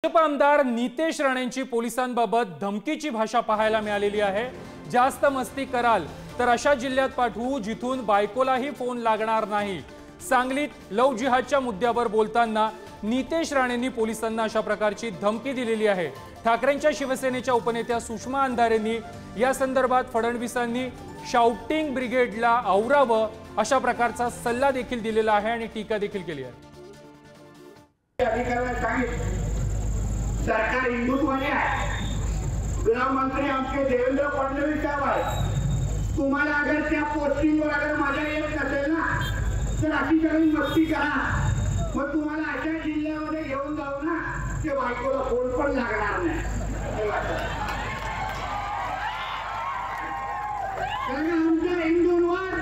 भाजप आमदार नितेश राणेंची पोलिसांबाबत धमकीची भाषा पाहायला मिळालेली आहे। जास्त मस्ती कराल तर अशा जिल्ह्यात पाठवू जिथून बायकोलाही फोन लागणार नाही। सांगलीत लव जिहादच्या मुद्द्यावर बोलताना नितेश राणेंनी पोलिसांना अशा प्रकारची धमकी दिलेली आहे। ठाकरेंच्या शिवसेनेच्या उपनेत्या सुषमा अंधारेंनी या संदर्भात फडणवीसांनी शाउटिंग ब्रिगेडला आवरावं अशा प्रकारचा सल्ला देखील दिलेला आहे आणि टीका देखील केली आहे। सरकार हिंदुत्वाने आहे। गृहमंत्री आमचे देवेंद्र फडणवीस साहेब आहेत। तुम्हाला अगर त्या पोस्टिंगवर अगर मजा येत नसेल ना तर अशी सगळी मस्ती करा। मग तुम्हाला अशा जिल्ह्यामध्ये घेऊन जाऊ ना की बायकोला फोन पण लागणार नाही। कारण आमच्या हिंदूंवर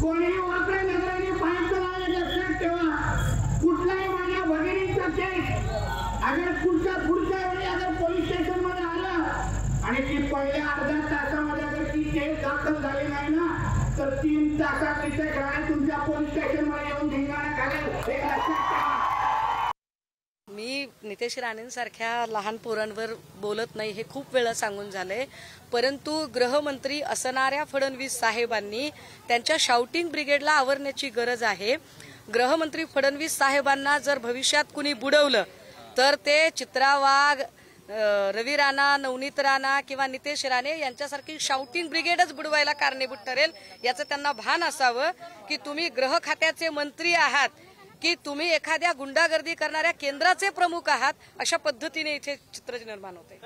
कोणी वाकडे नजरेने पाहायचं नाही। लक्षात ठेवा, कुठलाही माझ्या भगिनीचा केस अगर पुढच्या वेळी अगर पोलीस स्टेशन मध्ये आला आणि ती पहिल्या अर्ध्या तासामध्ये अगर ती केस दाखल झाली नाही ना तर 3 तासात तिथे काय तुमच्या पोलीस स्टेशन मध्ये येऊन धिंगाणा घालेल। हे लक्षात ठेवा। मी नितेश राणेंसारख्या लहान पोरांवर बोलत नाही हे खूप वेळा सांगून झाले, परंतु गृहमंत्री असणाऱ्या फडणवीस साहेबांनी त्यांच्या शाउटिंग ब्रिगेडला आवरण्याची गरज आहे। गृहमंत्री फडणवीस साहेबांना जर भविष्यात कुणी बुडवलं तर ते चित्रा वाघ, रवी राणा, नवनीत राणा किंवा नितेश राणे यांच्यासारखी शाउटिंग ब्रिगेडच बुडवायला कारणीभूत ठरेल। याचं त्यांना भान असावं की तुम्ही गृह खात्याचे मंत्री आहात की तुम्ही एखाद्या गुंडागर्दी करणाऱ्या केंद्राचे प्रमुख आहात। अशा पद्धतीने इथे चित्र निर्माण होते।